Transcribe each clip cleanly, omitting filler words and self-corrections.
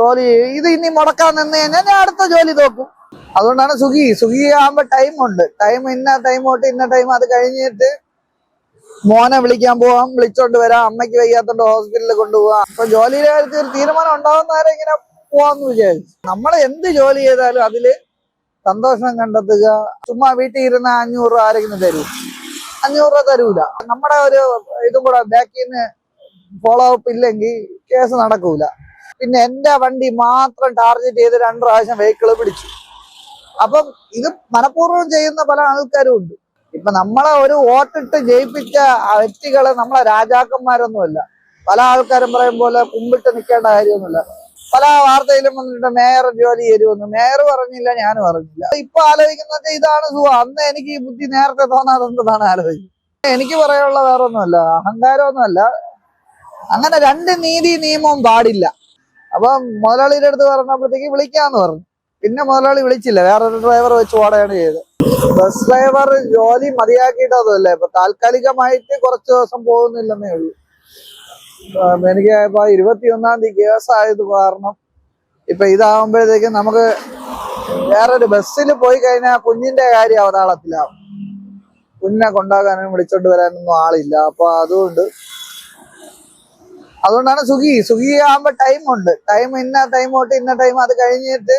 ജോലി ഇത് ഇനി മുടക്കാൻ നിന്ന് കഴിഞ്ഞാൽ ഞാൻ അടുത്ത ജോലി നോക്കും. അതുകൊണ്ടാണ് സ്വിഗ്ഗി ആകുമ്പോ ടൈമുണ്ട്. ടൈം ഇന്ന ടൈം തൊട്ട് ഇന്ന ടൈം, അത് കഴിഞ്ഞിട്ട് മോനെ വിളിക്കാൻ പോവാം, വിളിച്ചോണ്ട് വരാം, അമ്മയ്ക്ക് വയ്യാത്തോണ്ട് ഹോസ്പിറ്റലിൽ കൊണ്ടുപോവാം. അപ്പൊ ജോലിയുടെ കാര്യത്തിൽ ഒരു തീരുമാനം ഉണ്ടാവുന്നവരെ ഇങ്ങനെ പോവാന്ന് വിചാരിച്ചു. നമ്മൾ എന്ത് ജോലി ചെയ്താലും അതില് സന്തോഷം കണ്ടെത്തുക. ചുമ്മാ വീട്ടിൽ ഇരുന്ന 500 രൂപ ആരെങ്കിലും തരൂ? 500 രൂപ തരൂല. നമ്മുടെ ഒരു ഇതും കൂടെ ബാക്കിൽ നിന്ന് ഫോളോ അപ്പ് ഇല്ലെങ്കിൽ കേസ് നടക്കൂല. പിന്നെ എന്റെ വണ്ടി മാത്രം ടാർഗറ്റ് ചെയ്ത് 2 പ്രാവശ്യം വെഹിക്കിള് പിടിച്ചു. അപ്പം ഇത് മനഃപൂർവ്വം ചെയ്യുന്ന പല ആൾക്കാരും ഉണ്ട്. ഇപ്പൊ നമ്മളെ ഒരു വോട്ടിട്ട് ജയിപ്പിച്ച വ്യക്തികള് നമ്മളെ രാജാക്കന്മാരൊന്നുമല്ല. പല ആൾക്കാരും പറയും പോലെ കുമ്പിട്ട് നിൽക്കേണ്ട കാര്യമൊന്നുമില്ല. പല വാർത്തയിലും വന്നിട്ട് മേയർ ജോലി തരുമെന്ന്. മേയർ പറഞ്ഞില്ല, ഞാൻ പറഞ്ഞില്ല. ഇപ്പൊ ആലോചിക്കുന്നത് ഇതാണ് സുഖം. അന്ന് എനിക്ക് ഈ ബുദ്ധി നേരത്തെ തോന്നാതെന്താണ് ആലോചിക്കുന്നത്. എനിക്ക് പറയാനുള്ള വേറെ ഒന്നുമല്ല, അഹങ്കാരമൊന്നുമല്ല. അങ്ങനെ 2 നീതി നിയമവും പാടില്ല. അപ്പൊ മുതലാളിയുടെ അടുത്ത് പറഞ്ഞപ്പോഴത്തേക്ക് വിളിക്കാന്ന് പറഞ്ഞു. പിന്നെ മുതലാളി വിളിച്ചില്ല, വേറൊരു ഡ്രൈവർ വെച്ച് ഓടുകയാണ് ചെയ്തത്. ബസ് ഡ്രൈവർ ജോലി മതിയാക്കിയിട്ടൊന്നുമില്ല. ഇപ്പൊ താൽക്കാലികമായിട്ട് കുറച്ച് ദിവസം പോകുന്നില്ലെന്നേ ഉള്ളൂ. എനിക്ക് ഇപ്പൊ 21-ാം തീയതി കേസായത് കാരണം ഇപ്പൊ ഇതാവുമ്പോഴത്തേക്കും നമുക്ക് വേറൊരു ബസ്സിൽ പോയി കഴിഞ്ഞാൽ കുഞ്ഞിന്റെ കാര്യം അവതാളത്തിലാവും. കുഞ്ഞിനെ കൊണ്ടാകാനും വിളിച്ചോണ്ട് വരാനൊന്നും ആളില്ല. അപ്പൊ അതുകൊണ്ടാണ് സ്വിഗ്ഗി ആകുമ്പോ ടൈമുണ്ട്. ടൈം ഇന്ന ടൈം തൊട്ട് ഇന്ന ടൈം, അത് കഴിഞ്ഞിട്ട്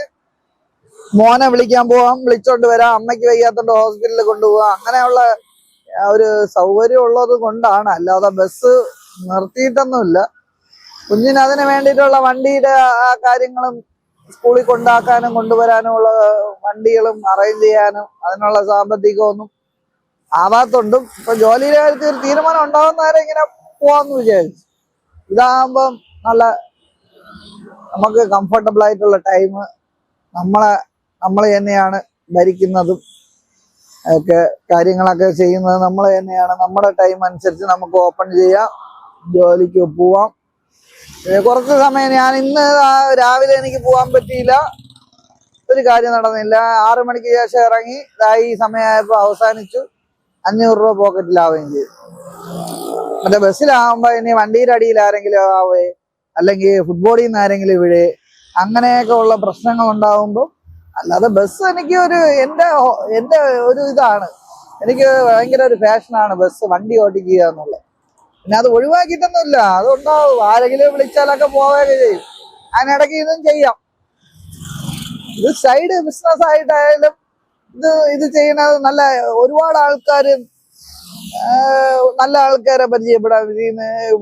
മോനെ വിളിക്കാൻ പോവാം, വിളിച്ചോണ്ട് വരാം, അമ്മയ്ക്ക് വയ്യാത്തോണ്ട് ഹോസ്പിറ്റലിൽ കൊണ്ടുപോവാം. അങ്ങനെയുള്ള ഒരു സൗകര്യം ഉള്ളത് കൊണ്ടാണ്. അല്ലാതെ ബസ് നിർത്തിയിട്ടൊന്നുമില്ല. കുഞ്ഞിന് അതിന് വേണ്ടിയിട്ടുള്ള വണ്ടിയുടെ ആ കാര്യങ്ങളും സ്കൂളിൽ കൊണ്ടാക്കാനും കൊണ്ടുവരാനും ഉള്ള വണ്ടികളും അറേഞ്ച് ചെയ്യാനും അതിനുള്ള സാമ്പത്തികമൊന്നും ആവാത്തോണ്ടും ഇപ്പൊ ജോലിയുടെ കാര്യത്തിൽ ഒരു തീരുമാനം ഉണ്ടാവുന്നവരെ ഇങ്ങനെ പോവാന്ന് വിചാരിച്ചു. ഇതാകുമ്പം നല്ല നമുക്ക് കംഫർട്ടബിൾ ആയിട്ടുള്ള ടൈം, നമ്മൾ തന്നെയാണ് ഭരിക്കുന്നതും ഒക്കെ കാര്യങ്ങളൊക്കെ ചെയ്യുന്നത് നമ്മൾ തന്നെയാണ്. നമ്മുടെ ടൈം അനുസരിച്ച് നമുക്ക് ഓപ്പൺ ചെയ്യാം, ജോലിക്ക് പോവാം. കുറച്ച് സമയം ഞാൻ ഇന്ന് രാവിലെ എനിക്ക് പോകാൻ പറ്റിയില്ല, ഒരു കാര്യം നടന്നില്ല. 6 മണിക്ക് ശേഷം ഇറങ്ങി ഈ സമയമായപ്പോൾ അവസാനിച്ചു. 500 രൂപ പോക്കറ്റിലാവുകയും ചെയ്തു. മറ്റേ ബസ്സിലാവുമ്പോ ഇനി വണ്ടിയുടെ അടിയിൽ ആരെങ്കിലും ആവേ, അല്ലെങ്കിൽ ഫുട്ബോളിൽ നിന്ന് ആരെങ്കിലും വീഴേ, അങ്ങനെയൊക്കെ ഉള്ള പ്രശ്നങ്ങൾ ഉണ്ടാവുമ്പോൾ. അല്ലാതെ ബസ് എനിക്ക് എന്റെ ഒരു ഇതാണ്. എനിക്ക് ഭയങ്കര ഒരു പാഷനാണ് ബസ് വണ്ടി ഓടിക്കുക എന്നുള്ളത്. പിന്നെ അത് ഒഴിവാക്കിയിട്ടൊന്നുമില്ല, അതുണ്ടാവും. ആരെങ്കിലും വിളിച്ചാലൊക്കെ പോവുകയൊക്കെ ചെയ്യും. അതിനിടയ്ക്ക് ഇതും ചെയ്യാം. ഇത് സൈഡ് ബിസിനസ് ആയിട്ടായാലും ഇത് ചെയ്യുന്നത് നല്ല. ഒരുപാട് നല്ല ആൾക്കാരെ പരിചയപ്പെടാൻ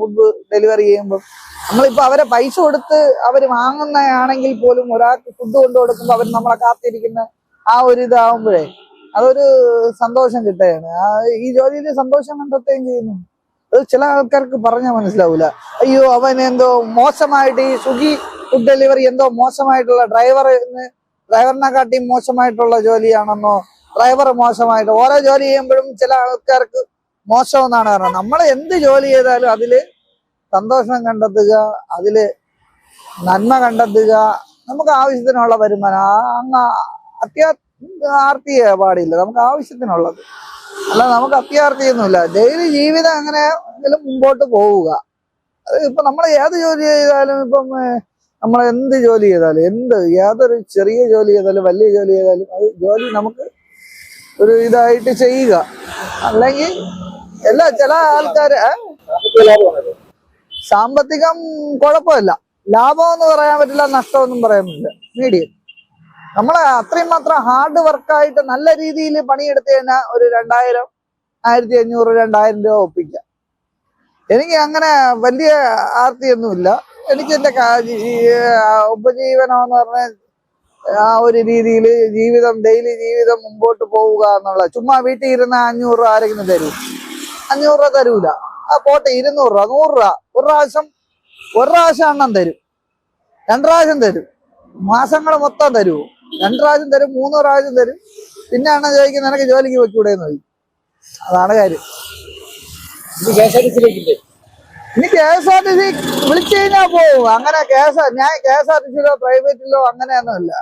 ഫുഡ് ഡെലിവറി ചെയ്യുമ്പോൾ നമ്മളിപ്പോ അവരെ പൈസ കൊടുത്ത് അവർ വാങ്ങുന്നതാണെങ്കിൽ പോലും ഒരാൾക്ക് ഫുഡ് കൊണ്ടു കൊടുക്കുമ്പോൾ അവർ നമ്മളെ കാത്തിരിക്കുന്ന ആ ഒരു ഇതാവുമ്പോഴേ അതൊരു സന്തോഷം കിട്ടുകയാണ്. ഈ ജോലിയിൽ സന്തോഷം കണ്ടെത്തുകയും ചെയ്യുന്നു. അത് ചില ആൾക്കാർക്ക് പറഞ്ഞാൽ മനസ്സിലാവൂല. അയ്യോ, അവൻ എന്തോ മോശമായിട്ട് ഈ സ്വിഗ്ഗി ഫുഡ് ഡെലിവറി എന്തോ മോശമായിട്ടുള്ള ഡ്രൈവറിനെ കാട്ടി മോശമായിട്ടുള്ള ജോലിയാണെന്നോ, ഡ്രൈവർ മോശമായിട്ട് ഓരോ ജോലി ചെയ്യുമ്പോഴും ചില ആൾക്കാർക്ക് മോശമെന്നാണ് പറയുന്നത്. നമ്മൾ എന്ത് ജോലി ചെയ്താലും അതില് സന്തോഷം കണ്ടെത്തുക, അതില് നന്മ കണ്ടെത്തുക. നമുക്ക് ആവശ്യത്തിനുള്ള വരുമാനം, അങ്ങ് അത്യാർത്തി പാടില്ല. നമുക്ക് ആവശ്യത്തിനുള്ളത്, അല്ല നമുക്ക് അത്യാർത്തിയൊന്നുമില്ല. ഡെയിലി ജീവിതം എങ്ങനെയെങ്കിലും മുമ്പോട്ട് പോവുക. അത് ഇപ്പൊ നമ്മൾ ഏത് ജോലി ചെയ്താലും, ഇപ്പം നമ്മൾ എന്ത് ജോലി ചെയ്താലും, ഏതൊരു ചെറിയ ജോലി ചെയ്താലും വലിയ ജോലി ചെയ്താലും, അത് ജോലി നമുക്ക് ഒരു ഇതായിട്ട് ചെയ്യുക. അല്ലെങ്കിൽ ചില ആൾക്കാര് സാമ്പത്തികം കുഴപ്പമില്ല, ലാഭം എന്ന് പറയാൻ പറ്റില്ല, നഷ്ടമൊന്നും പറയാൻ പറ്റില്ല, മീഡിയം. നമ്മളെ അത്രയും മാത്രം ഹാർഡ് വർക്കായിട്ട് നല്ല രീതിയിൽ പണിയെടുത്ത് കഴിഞ്ഞാൽ ഒരു 2000, 1500, 2000 രൂപ ഒപ്പിക്കാം. എനിക്ക് അങ്ങനെ വലിയ ആർത്തിയൊന്നുമില്ല. എനിക്ക് എൻ്റെ ഉപജീവനം എന്ന് പറഞ്ഞാൽ ആ ഒരു രീതിയിൽ ഡെയിലി ജീവിതം മുമ്പോട്ട് പോവുക എന്നുള്ള. ചുമ്മാ വീട്ടിൽ ഇരുന്ന 500 രൂപ ആരെങ്കിലും തരൂ? 500 രൂപ തരൂല. ആ പോട്ടെ, 200 രൂപ, 100 രൂപ ഒരു പ്രാവശ്യം എണ്ണം തരും, 2 പ്രാവശ്യം തരും. മാസങ്ങൾ മൊത്തം തരുമോ? 2 പ്രാവശ്യം തരും, 3 പ്രാവശ്യം തരും. പിന്നെ എണ്ണം ചോദിക്കും, നിനക്ക് ജോലിക്ക് വെക്കൂടെ എന്ന് ചോദിക്കും. അതാണ് കാര്യം. ഇനി KSRTC വിളിച്ചു കഴിഞ്ഞാൽ പോവും. അങ്ങനെ ഞാൻ KSRTCയിലോ പ്രൈവറ്റിലോ അങ്ങനെയൊന്നുമില്ല.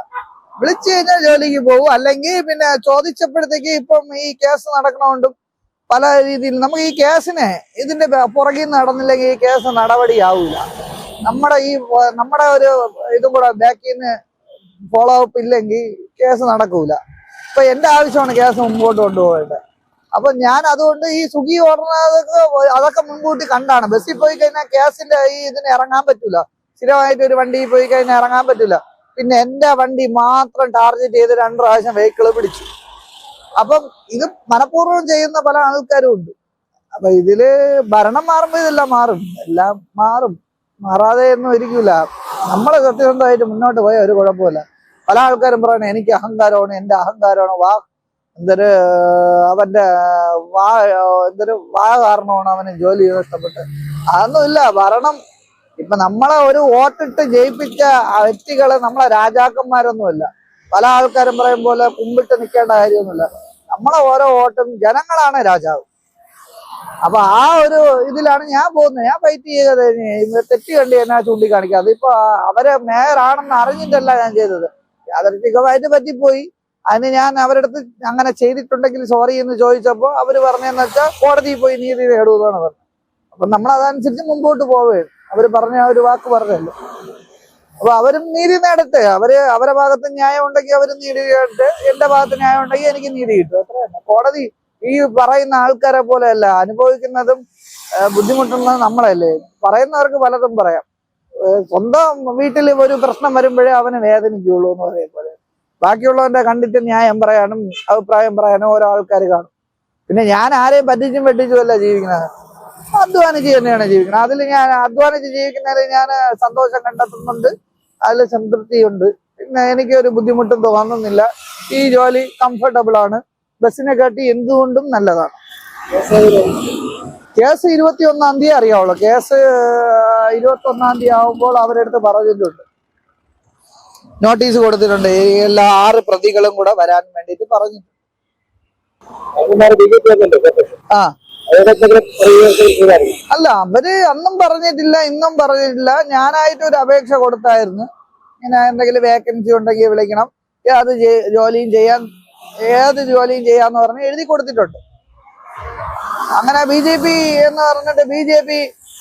വിളിച്ചു കഴിഞ്ഞാൽ ജോലിക്ക് പോകും. അല്ലെങ്കിൽ പിന്നെ ചോദിച്ചപ്പോഴത്തേക്ക് ഇപ്പം ഈ കേസ് നടക്കണോണ്ടും പല രീതിയിൽ നമുക്ക് ഈ കേസിനെ ഇതിന്റെ പുറകിൽ നടന്നില്ലെങ്കിൽ ഈ കേസ് നടപടിയാവൂല. നമ്മുടെ ഒരു ഇതും കൂടെ ബാക്കിൽ നിന്ന് ഫോളോ അപ്പ് ഇല്ലെങ്കിൽ കേസ് നടക്കൂല. ഇപ്പൊ എന്റെ ആവശ്യമാണ് കേസ് മുമ്പോട്ട് കൊണ്ടുപോകേണ്ടത്. അപ്പൊ ഞാൻ അതുകൊണ്ട് ഈ സ്വിഗ്ഗി ഓടുന്നതൊക്കെ അതൊക്കെ മുൻകൂട്ടി കണ്ടാണ്. ബസ്സിൽ പോയി കഴിഞ്ഞാൽ കേസിന്റെ ഈ ഇതിന് ഇറങ്ങാൻ പറ്റൂല. സ്ഥിരമായിട്ട് ഒരു വണ്ടിയിൽ പോയി കഴിഞ്ഞാൽ ഇറങ്ങാൻ പറ്റൂല. പിന്നെ എന്റെ വണ്ടി മാത്രം ടാർഗറ്റ് ചെയ്ത് 2 പ്രാവശ്യം വെഹിക്കിള് പിടിച്ചു. അപ്പം ഇത് മനഃപൂർവ്വം ചെയ്യുന്ന പല ആൾക്കാരും ഉണ്ട്. അപ്പൊ ഇതില് ഭരണം മാറുമ്പോ ഇതെല്ലാം മാറും, എല്ലാം മാറും. മാറാതെ ഒന്നും ഇരിക്കൂല. നമ്മള് സത്യസന്ധമായിട്ട് മുന്നോട്ട് പോയാൽ ഒരു കുഴപ്പമില്ല. പല ആൾക്കാരും പറയണേ എനിക്ക് അഹങ്കാരമാണ്, എന്റെ അഹങ്കാരമാണ്, അവന്റെ വാ കാരണമാണ് അവന് ജോലി ഇഷ്ടപ്പെട്ട്. അതൊന്നുമില്ല. ഭരണം ഇപ്പൊ നമ്മളെ ഒരു വോട്ടിട്ട് ജയിപ്പിച്ച വ്യക്തികള് നമ്മളെ രാജാക്കന്മാരൊന്നുമല്ല. പല ആൾക്കാരും പറയും പോലെ കുമ്പിട്ട് നിൽക്കേണ്ട കാര്യമൊന്നുമില്ല. നമ്മളെ ഓരോ വോട്ടും ജനങ്ങളാണ് രാജാവ്. അപ്പൊ ആ ഒരു ഇതിലാണ് ഞാൻ പോകുന്നത്. ഞാൻ ഫൈറ്റ് ചെയ്തത് തെറ്റ് കണ്ടി എന്നാ ചൂണ്ടിക്കാണിക്കുക. അതിപ്പോ അവരെ മേയറാണെന്ന് അറിഞ്ഞിട്ടല്ല ഞാൻ ചെയ്തത്, യാദൃച്ഛികമായിട്ട് പറ്റിപ്പോയി. അതിന് ഞാൻ അവരുടെ അടുത്ത് അങ്ങനെ ചെയ്തിട്ടുണ്ടെങ്കിൽ സോറി എന്ന് ചോദിച്ചപ്പോ അവര് പറഞ്ഞതെന്ന് വെച്ചാൽ കോടതിയിൽ പോയി നീതി നേടുമെന്നാണ് പറഞ്ഞത്. അപ്പൊ നമ്മൾ അതനുസരിച്ച് മുമ്പോട്ട് പോവുകയാണ്. അവര് പറഞ്ഞ ഒരു വാക്ക് പറഞ്ഞല്ലോ. അപ്പൊ അവരും നീതി നേടട്ടെ. അവരെ ഭാഗത്ത് ന്യായം ഉണ്ടെങ്കിൽ അവരും നീതി നേടട്ടെ, എന്റെ ഭാഗത്ത് ന്യായം ഉണ്ടെങ്കിൽ എനിക്ക് നീതി കിട്ടും, അത്ര തന്നെ. കോടതി ഈ പറയുന്ന ആൾക്കാരെ പോലെയല്ല. അനുഭവിക്കുന്നതും ബുദ്ധിമുട്ടുന്നതും നമ്മളല്ലേ. പറയുന്നവർക്ക് പലതും പറയാം. സ്വന്തം വീട്ടിൽ ഒരു പ്രശ്നം വരുമ്പോഴേ അവന് വേദനിക്കുള്ളൂ എന്ന് പറയും പോലെ. ബാക്കിയുള്ളവന്റെ കണ്ടിട്ട് ന്യായം പറയാനും അഭിപ്രായം പറയാനും ഓരോ ആൾക്കാർ കാണും. പിന്നെ ഞാൻ ആരെയും പറ്റിച്ചും വെട്ടിച്ചും അല്ല ജീവിക്കുന്നത്, അധ്വാനിച്ച് തന്നെയാണ് ജീവിക്കുന്നത്. അതിൽ ഞാൻ അധ്വാനിച്ച് ജീവിക്കുന്നതിൽ ഞാൻ സന്തോഷം കണ്ടെത്തുന്നുണ്ട്, അതിൽ സംതൃപ്തിയുണ്ട്. പിന്നെ എനിക്കൊരു ബുദ്ധിമുട്ടും തോന്നുന്നില്ല. ഈ ജോലി കംഫർട്ടബിൾ ആണ്. ബസ്സിനെ കാട്ടി എന്തുകൊണ്ടും നല്ലതാണ്. കേസ് 21-ാം തീയതി അറിയാവുള്ളൂ. കേസ് 21-ാം തീയതി ആവുമ്പോൾ അവരെടുത്ത് പറഞ്ഞിട്ടുണ്ട്, നോട്ടീസ് കൊടുത്തിട്ടുണ്ട്. എല്ലാ 6 പ്രതികളും കൂടെ വരാൻ വേണ്ടിയിട്ട് പറഞ്ഞിട്ടുണ്ട്. ആ അല്ല, അവര് അന്നും പറഞ്ഞിട്ടില്ല, ഇന്നും പറഞ്ഞിട്ടില്ല. ഞാനായിട്ട് ഒരു അപേക്ഷ കൊടുത്തായിരുന്നു, ഇങ്ങനെ എന്തെങ്കിലും വേക്കൻസി ഉണ്ടെങ്കിൽ വിളിക്കണം, ഏത് ജോലിയും ചെയ്യാന്ന് പറഞ്ഞ് എഴുതി കൊടുത്തിട്ടുണ്ട്. അങ്ങനെ BJP എന്ന് പറഞ്ഞിട്ട് BJP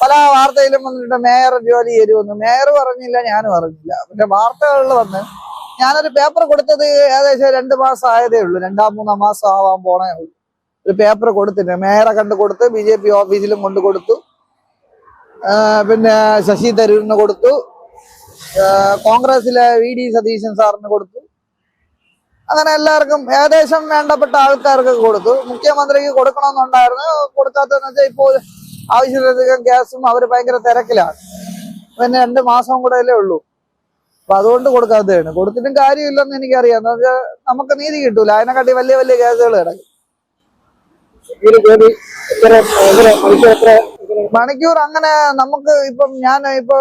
പല വാർത്തയിലും വന്നിട്ട് മേയർ ജോലി തരുമെന്ന്. മേയർ പറഞ്ഞില്ല, ഞാനും പറഞ്ഞില്ല. പക്ഷെ വാർത്തകളിൽ വന്ന് ഞാനൊരു പേപ്പർ കൊടുത്തത് ഏകദേശം 2 മാസം ആയതേ ഉള്ളൂ, 2-3 മാസം ആവാൻ പോണേ ഉള്ളൂ. ഒരു പേപ്പർ കൊടുത്തിട്ട് മേയറെ കണ്ടു കൊടുത്ത്, BJP ഓഫീസിലും കൊണ്ട് കൊടുത്തു, പിന്നെ ശശി തരൂരിന് കൊടുത്തു, കോൺഗ്രസിലെ VD സതീശൻ സാറിന് കൊടുത്തു. അങ്ങനെ എല്ലാവർക്കും ഏകദേശം വേണ്ടപ്പെട്ട ആൾക്കാർക്ക് കൊടുത്തു. മുഖ്യമന്ത്രിക്ക് കൊടുക്കണമെന്നുണ്ടായിരുന്നു, കൊടുക്കാത്തതെന്ന് വെച്ചാൽ ഇപ്പോൾ ആവശ്യത്തിലധികം ഗ്യാസും അവർ ഭയങ്കര തിരക്കിലാണ്. പിന്നെ 2 മാസം കൂടെ അല്ലേ ഉള്ളൂ. അപ്പൊ അതുകൊണ്ട് കൊടുക്കാത്തതാണ്. കൊടുത്തിട്ടും കാര്യമില്ലെന്ന് എനിക്കറിയാം. എന്ന് വെച്ചാൽ നമുക്ക് നീതി കിട്ടൂല, അതിനെക്കാട്ടി വലിയ വലിയ കേസുകൾ കിടക്കും. മണിക്കൂർ അങ്ങനെ നമുക്ക് ഇപ്പം ഞാൻ ഇപ്പൊ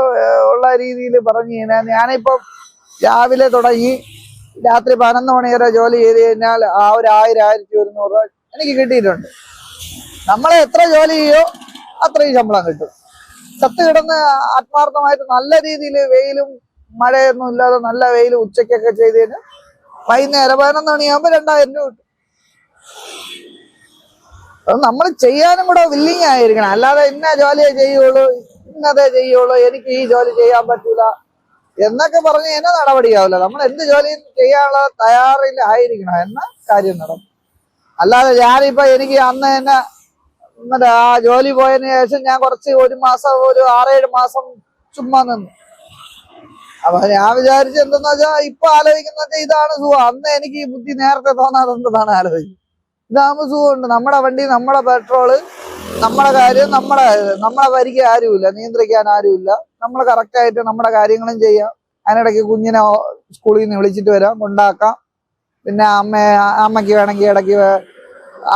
ഉള്ള രീതിയിൽ പറഞ്ഞു കഴിഞ്ഞാൽ, ഞാനിപ്പോ രാവിലെ തുടങ്ങി രാത്രി 11 മണി വരെ ജോലി ചെയ്ത് കഴിഞ്ഞാൽ ആ ഒരു 1000-1100 രൂപ എനിക്ക് കിട്ടിയിട്ടുണ്ട്. നമ്മളെ എത്ര ജോലി ചെയ്യോ അത്രയും ശമ്പളം കിട്ടും. ചത്ത് കിടന്ന് ആത്മാർത്ഥമായിട്ട് നല്ല രീതിയിൽ വെയിലും മഴയൊന്നും ഇല്ലാതെ നല്ല വെയിൽ ഉച്ചയ്ക്കൊക്കെ ചെയ്ത് കഴിഞ്ഞാൽ വൈകുന്നേരം 11 മണിയാകുമ്പോൾ 2000 രൂപ കിട്ടും. അത് നമ്മൾ ചെയ്യാനും കൂടെ വില്ലിങ് ആയിരിക്കണം. അല്ലാതെ ഇന്ന ജോലിയെ ചെയ്യുള്ളൂ, ഇന്നതേ ചെയ്യുള്ളൂ, എനിക്ക് ഈ ജോലി ചെയ്യാൻ പറ്റൂല എന്നൊക്കെ പറഞ്ഞ് എന്നെ നടപടിയാവില്ല. നമ്മൾ എന്ത് ജോലിയും ചെയ്യാനുള്ള തയ്യാറിലായിരിക്കണം എന്ന കാര്യം നടക്കും. അല്ലാതെ ഞാനിപ്പോ എനിക്ക് അന്ന് തന്നെ മറ്റേ ആ ജോലി പോയതിനു ശേഷം ഞാൻ കുറച്ച് 1 മാസം 6-7 മാസം ചുമ്മാ നിന്നു. അപ്പൊ ഞാൻ വിചാരിച്ചു എന്തെന്ന് വെച്ചാൽ ഇപ്പൊ ആലോചിക്കുന്ന ഇതാണ് സുഖം. അന്ന് എനിക്ക് ഈ ബുദ്ധി നേരത്തെ തോന്നാതെ എന്താണ് ആലോചിക്കും. ഇതാകുമ്പോൾ സുഖമുണ്ട്. നമ്മുടെ വണ്ടി, നമ്മുടെ പെട്രോള്, നമ്മുടെ കാര്യം, നമ്മളെ ഭരിക്കാൻ ആരുമില്ല, നിയന്ത്രിക്കാൻ ആരുമില്ല. നമ്മൾ കറക്റ്റായിട്ട് നമ്മുടെ കാര്യങ്ങളും ചെയ്യാം. അതിനിടയ്ക്ക് കുഞ്ഞിനെ സ്കൂളിൽ നിന്ന് വിളിച്ചിട്ട് വരാം, കൊണ്ടാക്കാം. പിന്നെ അമ്മയ്ക്ക് വേണമെങ്കിൽ ഇടയ്ക്ക്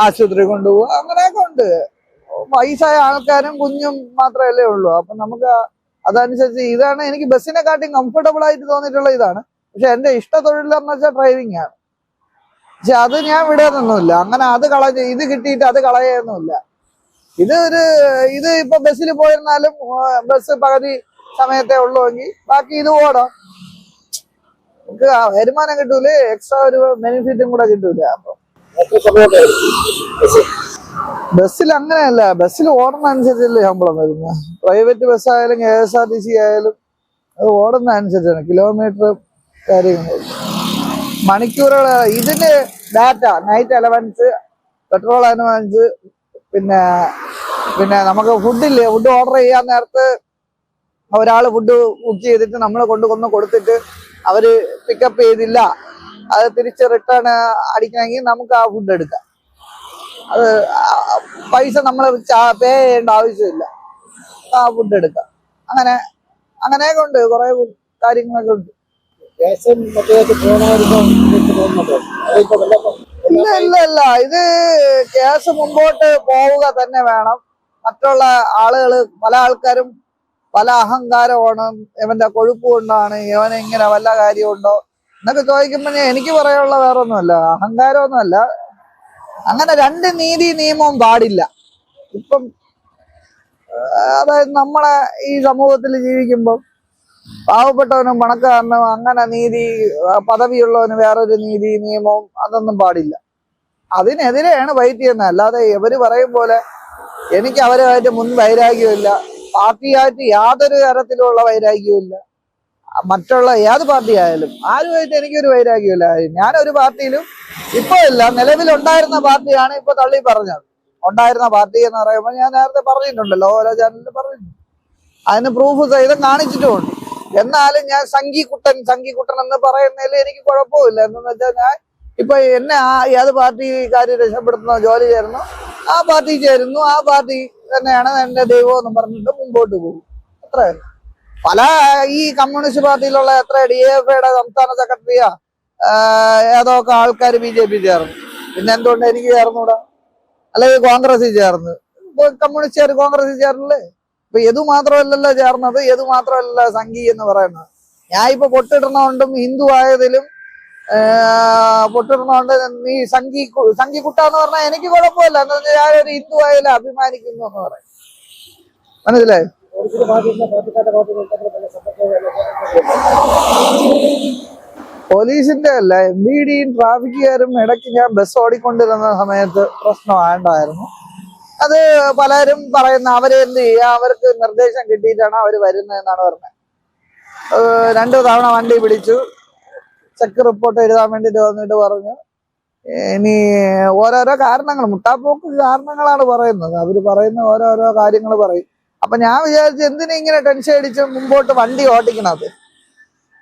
ആശുപത്രി കൊണ്ടുപോകുക, അങ്ങനെയൊക്കെ ഉണ്ട്. വയസ്സായ ആൾക്കാരും കുഞ്ഞും മാത്രമല്ലേ ഉള്ളൂ. അപ്പൊ നമുക്ക് അതനുസരിച്ച് ഇതാണ് എനിക്ക് ബസ്സിനെക്കാട്ടിയും കംഫർട്ടബിൾ ആയിട്ട് തോന്നിയിട്ടുള്ള ഇതാണ്. പക്ഷെ എന്റെ ഇഷ്ട തൊഴിലെന്ന് വെച്ചാൽ ഡ്രൈവിംഗ് ആണ്. പക്ഷെ അത് ഞാൻ വിടുന്നൊന്നുമില്ല. അങ്ങനെ ഇത് കിട്ടിയിട്ട് അത് കളയൊന്നുമില്ല. ഇത് ഇപ്പൊ ബസ്സിൽ പോയിരുന്നാലും ബസ് പകുതി സമയത്തേ ഉള്ളൂ എങ്കിൽ ബാക്കി ഇത് ഓടാം. നമുക്ക് വരുമാനം കിട്ടൂലേ, എക്സ്ട്രാ ഒരു ബെനിഫിറ്റും കൂടെ കിട്ടൂലേ. അപ്പൊ ബസ്സിൽ അങ്ങനെയല്ല, ബസ്സിൽ ഓടുന്ന അനുസരിച്ചല്ലേ ശമ്പളം വരുന്നത്. പ്രൈവറ്റ് ബസ് ആയാലും KSRTC ആയാലും അത് ഓടുന്ന അനുസരിച്ചാണ് കിലോമീറ്റർ കാര്യങ്ങൾ, മണിക്കൂറുകൾ. ഇതിന്റെ data, night allowance, petrol allowance, പിന്നെ പിന്നെ നമുക്ക് ഫുഡില്ലേ, ഫുഡ് ഓർഡർ ചെയ്യാൻ നേരത്ത് ഒരാൾ ഫുഡ് ബുക്ക് ചെയ്തിട്ട് നമ്മൾ കൊണ്ടുവന്ന് കൊടുത്തിട്ട് അവര് പിക്കപ്പ് ചെയ്തില്ല, അത് തിരിച്ച് റിട്ടേൺ അടിക്കണമെങ്കിൽ നമുക്ക് ആ ഫുഡ് എടുക്കാം. അത് പൈസ നമ്മൾ പേ ചെയ്യേണ്ട ആവശ്യമില്ല, ആ ഫുഡ് എടുക്കാം. അങ്ങനെ അങ്ങനെയൊക്കെ ഉണ്ട്, കുറെ കാര്യങ്ങളൊക്കെ ഉണ്ട്. ഇല്ല ഇല്ല ഇല്ല, ഇത് കേസ് മുമ്പോട്ട് പോവുക തന്നെ വേണം. മറ്റുള്ള ആളുകൾ, പല ആൾക്കാരും പല അഹങ്കാരമാണ്, ഇവന്റെ കൊഴുപ്പ് കൊണ്ടാണ്, ഇവന് ഇങ്ങനെ വല്ല കാര്യമുണ്ടോ എന്നൊക്കെ ചോദിക്കുമ്പോ എനിക്ക് പറയാനുള്ള വേറെ ഒന്നുമല്ല, അഹങ്കാരമൊന്നുമല്ല. അങ്ങനെ രണ്ട് നീതി നിയമവും പാടില്ല. ഇപ്പം അതായത് നമ്മളെ ഈ സമൂഹത്തിൽ ജീവിക്കുമ്പോൾ പാവപ്പെട്ടവനും പണക്കാരനും അങ്ങനെ നീതി, പദവിയുള്ളവന് വേറൊരു നീതി നിയമവും അതൊന്നും പാടില്ല. അതിനെതിരെയാണ് ഫൈറ്റ് ചെയ്യുന്നത്. അല്ലാതെ ഇവര് പറയും പോലെ എനിക്ക് അവരുമായിട്ട് മുൻ വൈരാഗ്യമില്ല, പാർട്ടിയായിട്ട് യാതൊരു തരത്തിലുള്ള വൈരാഗ്യമില്ല. മറ്റുള്ള ഏത് പാർട്ടി ആയാലും ആരുമായിട്ട് എനിക്കൊരു വൈരാഗ്യമില്ല. ഞാനൊരു പാർട്ടിയിലും ഇപ്പൊ ഇല്ല, നിലവിലുണ്ടായിരുന്ന പാർട്ടിയാണ് ഇപ്പൊ തള്ളി പറഞ്ഞത്. ഉണ്ടായിരുന്ന പാർട്ടി എന്ന് പറയുമ്പോൾ ഞാൻ നേരത്തെ പറഞ്ഞിട്ടുണ്ടല്ലോ, ഓരോ ചാനലിൽ പറഞ്ഞിട്ടുണ്ട്, അതിന് പ്രൂഫ് സഹിതം കാണിച്ചിട്ടുമുണ്ട്. എന്നാലും ഞാൻ സംഘിക്കുട്ടൻ എന്ന് പറയുന്നതിൽ എനിക്ക് കുഴപ്പമില്ല. എന്തെന്ന് വെച്ചാൽ ഞാൻ ഇപ്പൊ എന്നെ ഏത് പാർട്ടിക്കാർ രക്ഷപ്പെടുത്തുന്ന ജോലി ചേരുന്നു, ആ പാർട്ടി ചേരുന്നു, ആ പാർട്ടി തന്നെയാണ് എന്റെ ദൈവം എന്ന് പറഞ്ഞിട്ട് മുമ്പോട്ട് പോകും. അത്ര പല ഈ കമ്മ്യൂണിസ്റ്റ് പാർട്ടിയിലുള്ള എത്ര DFIയുടെ സംസ്ഥാന സെക്രട്ടറിയാ ഏതൊക്കെ ആൾക്കാർ BJP ചേർന്നു. പിന്നെ എന്തുകൊണ്ട് എനിക്ക് ചേർന്നൂടാ? അല്ലെങ്കിൽ കോൺഗ്രസിൽ ചേർന്ന്, കമ്മ്യൂണിസ്റ്റുകാർ കോൺഗ്രസിൽ ചേർന്നില്ലേ? ഇപ്പൊ ഏതു മാത്രമല്ലല്ലോ ചേർന്നത്, ഏതു മാത്രമല്ല സംഘി എന്ന് പറയുന്നത്. ഞാൻ ഇപ്പൊ പൊട്ടിടണോണ്ടും ഹിന്ദു ആയതിലും പൊട്ടിടണോണ്ട് നീ സംഘിക്കുട്ടാന്ന് പറഞ്ഞാൽ എനിക്ക് കുഴപ്പമില്ല. എന്താ വെച്ചാൽ ഞാനൊരു ഹിന്ദു ആയാലും അഭിമാനിക്കുന്നു എന്ന് പറയും. മനസ്സിലായി? പോലീസിന്റെ അല്ല, MVDയും ട്രാഫിക്കുകാരും ഇടയ്ക്ക് ഞാൻ ബസ് ഓടിക്കൊണ്ടിരുന്ന സമയത്ത് പ്രശ്നമാണ്ടായിരുന്നു. അത് പലരും പറയുന്ന അവരെന്ത് ചെയ്യുക, അവർക്ക് നിർദ്ദേശം കിട്ടിയിട്ടാണ് അവർ വരുന്നതെന്നാണ് പറഞ്ഞത്. 2 തവണ വണ്ടി പിടിച്ചു, ചെക്ക് റിപ്പോർട്ട് എഴുതാൻ വേണ്ടിട്ട് വന്നിട്ട് പറഞ്ഞു ഇനി ഓരോരോ കാരണങ്ങൾ, മുട്ടാപ്പോക്ക് കാരണങ്ങളാണ് പറയുന്നത്. അവര് പറയുന്ന ഓരോരോ കാര്യങ്ങൾ പറയും. അപ്പൊ ഞാൻ വിചാരിച്ചു എന്തിനാ ഇങ്ങനെ ടെൻഷൻ അടിച്ച് മുമ്പോട്ട് വണ്ടി ഓട്ടിക്കണത്.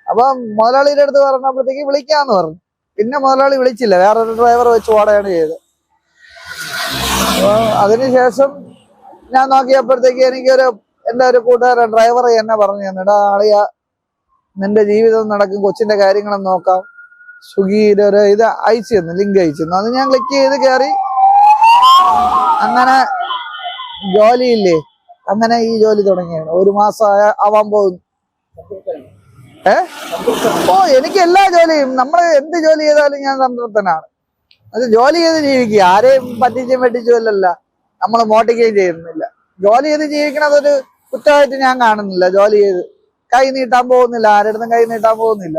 അപ്പൊ മുതലാളിയുടെ അടുത്ത് പറഞ്ഞപ്പോഴത്തേക്ക് വിളിക്കാന്ന് പറഞ്ഞു. പിന്നെ മുതലാളി വിളിച്ചില്ല, വേറൊരു ഡ്രൈവർ വെച്ച് ഓടുകയാണ് ചെയ്തത്. അപ്പൊ അതിനുശേഷം ഞാൻ നോക്കിയപ്പോഴത്തേക്ക് എന്റെ ഒരു കൂട്ടുകാരൻ ഡ്രൈവർ എന്നെ പറഞ്ഞു തന്നിടാ ആളിയ, നിന്റെ ജീവിതം നടക്കും, കൊച്ചിന്റെ കാര്യങ്ങളും നോക്കാം, സ്വിഗ്ഗിയുടെ ഒരു ഇത് അയച്ചു തന്നു, ലിങ്ക് അയച്ചു തന്നു. അത് ഞാൻ ക്ലിക്ക് ചെയ്ത് കയറി. അങ്ങനെ ജോലിയില്ലേ, അങ്ങനെ ഈ ജോലി തുടങ്ങിയാണ്. 1 മാസം ആവാൻ പോകുന്നു. എനിക്ക് എല്ലാ ജോലിയും, നമ്മൾ എന്ത് ജോലി ചെയ്താലും ഞാൻ സംതൃപ്തനാണ്. അത് ജോലി ചെയ്ത് ജീവിക്കുക, ആരെയും പറ്റിച്ചും വെട്ടിച്ചുമല്ല നമ്മൾ മോട്ടിക്കുകയും ചെയ്യുന്നില്ല. ജോലി ചെയ്ത് ജീവിക്കണതൊരു കുറ്റമായിട്ട് ഞാൻ കാണുന്നില്ല. ജോലി ചെയ്ത് കൈ നീട്ടാൻ പോകുന്നില്ല, ആരുടെടുത്തും കൈ നീട്ടാൻ പോകുന്നില്ല.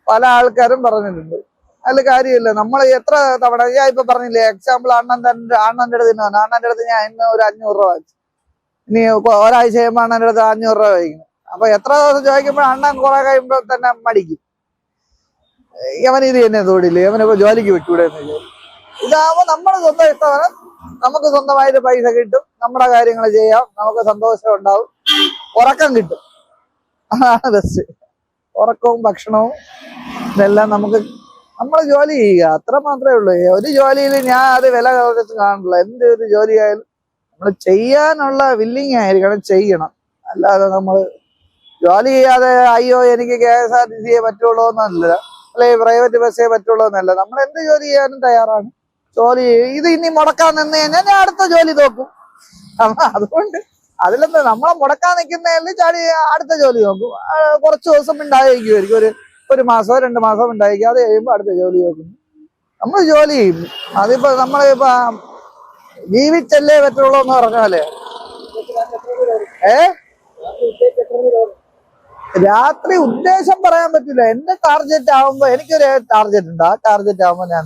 പല ആൾക്കാരും പറഞ്ഞിട്ടുണ്ട്, അതിൽ കാര്യമില്ല. നമ്മൾ എത്ര തവണ ഞാൻ ഇപ്പൊ പറഞ്ഞില്ലേ, എക്സാമ്പിൾ അണ്ണന്റെ അടുത്ത് ഞാൻ ഇന്ന് ഒരു 500 രൂപ വാങ്ങിച്ചു. ഇനി ഒരാഴ്ച കഴിയുമ്പോൾ അണ്ണന്റെ അടുത്ത് 500 രൂപ വാങ്ങിക്കുന്നു. അപ്പൊ എത്ര ദിവസം ചോദിക്കുമ്പോൾ അണ്ണൻ കുറെ കഴിയുമ്പോൾ തന്നെ മടിക്കും. അവൻ ഇത് തന്നെ തൊഴില്, അവനിപ്പോ ജോലിക്ക് വിട്ടൂടെ എന്ന് ചോദിക്കും. ഇതാവുമ്പോ നമ്മൾ സ്വന്തം ഇഷ്ടമാണ്, നമുക്ക് സ്വന്തമായിട്ട് പൈസ കിട്ടും, നമ്മുടെ കാര്യങ്ങൾ ചെയ്യാം, നമുക്ക് സന്തോഷം ഉണ്ടാവും, ഉറക്കം കിട്ടും. അതാണ് ബെസ്റ്റ്. ഉറക്കവും ഭക്ഷണവും ഇതെല്ലാം നമ്മൾ ജോലി ചെയ്യുക, അത്ര മാത്രമേ ഉള്ളൂ. ഒരു ജോലിയിൽ ഞാൻ അത് വില കുറച്ച് കാണില്ല. എന്ത് ഒരു ജോലിയായാലും നമ്മൾ ചെയ്യാനുള്ള വില്ലിങ് ആയിരിക്കണം, ചെയ്യണം. അല്ലാതെ നമ്മൾ ജോലി ചെയ്യാതെ അയ്യോ എനിക്ക് KSRTC പറ്റുള്ളൂ എന്നല്ല, അല്ലെങ്കിൽ പ്രൈവറ്റ് ബസ്സേ പറ്റുള്ളൂ എന്നല്ല. നമ്മൾ എന്ത് ജോലി ചെയ്യാനും തയ്യാറാണ്. ജോലി ഇത് ഇനി മുടക്കാൻ നിന്ന് കഴിഞ്ഞാൽ ഞാൻ അടുത്ത ജോലി നോക്കും. അതുകൊണ്ട് അതിലെന്താ, നമ്മളെ മുടക്കാൻ നിൽക്കുന്നതിൽ ചാടി അടുത്ത ജോലി നോക്കും. കുറച്ച് ദിവസം ഉണ്ടായിരിക്കുമായിരിക്കും, ഒരു മാസമോ 2 മാസമോ ഉണ്ടായിരിക്കും. അത് കഴിയുമ്പോൾ അടുത്ത ജോലി നോക്കുന്നു. നമ്മൾ ജോലി ചെയ്യും. അതിപ്പോ നമ്മളിപ്പോ ജീവിച്ചല്ലേ പറ്റുള്ളൂ എന്ന് പറഞ്ഞാലേ. രാത്രി ഉദ്ദേശം പറയാൻ പറ്റില്ല. എന്റെ ടാർഗറ്റ് ആവുമ്പോ എനിക്കൊരു ടാർഗറ്റ് ഉണ്ട്, ആ ടാർഗറ്റ് ആവുമ്പോ ഞാൻ